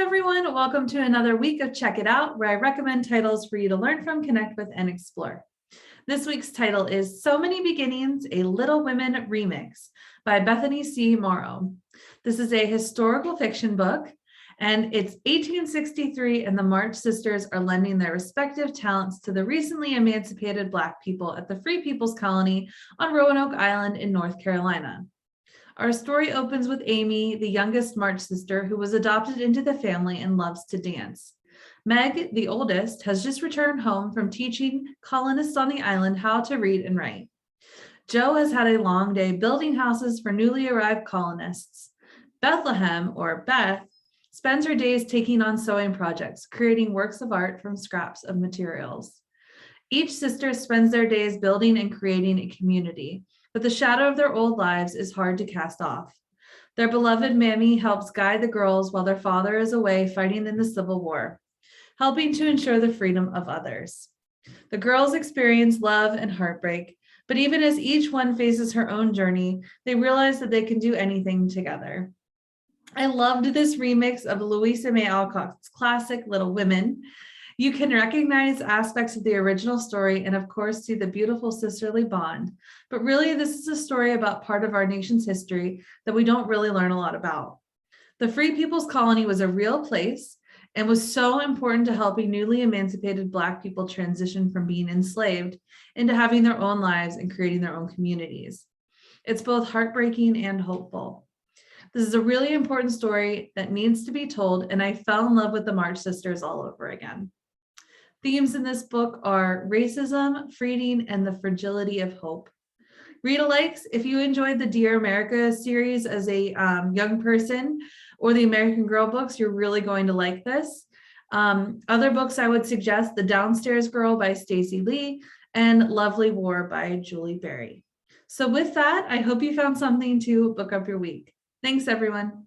everyone. Welcome to another week of Check It Out, where I recommend titles for you to learn from, connect with, and explore. This week's title is So Many Beginnings, a Little Women Remix by Bethany C. Morrow. This is a historical fiction book, and it's 1863, and the March sisters are lending their respective talents to the recently emancipated Black people at the Free People's Colony on Roanoke Island in North Carolina. Our story opens with Amy, the youngest March sister, who was adopted into the family and loves to dance. Meg, the oldest, has just returned home from teaching colonists on the island how to read and write. Joe has had a long day building houses for newly arrived colonists. Bethlehem, or Beth, spends her days taking on sewing projects, creating works of art from scraps of materials. Each sister spends their days building and creating a community, but the shadow of their old lives is hard to cast off. Their beloved Mammy helps guide the girls while their father is away fighting in the Civil War, helping to ensure the freedom of others. The girls experience love and heartbreak, but even as each one faces her own journey, they realize that they can do anything together. I loved this remix of Louisa May Alcott's classic Little Women. You can recognize aspects of the original story and, of course, see the beautiful sisterly bond. But really, this is a story about part of our nation's history that we don't really learn a lot about. The Free People's Colony was a real place and was so important to helping newly emancipated Black people transition from being enslaved into having their own lives and creating their own communities. It's both heartbreaking and hopeful. This is a really important story that needs to be told, and I fell in love with the March sisters all over again. Themes in this book are racism, freedom, and the fragility of hope. Read-alikes, if you enjoyed the Dear America series as a young person or the American Girl books, you're really going to like this. Other books I would suggest, The Downstairs Girl by Stacey Lee and Lovely War by Julie Berry. So with that, I hope you found something to book up your week. Thanks, everyone.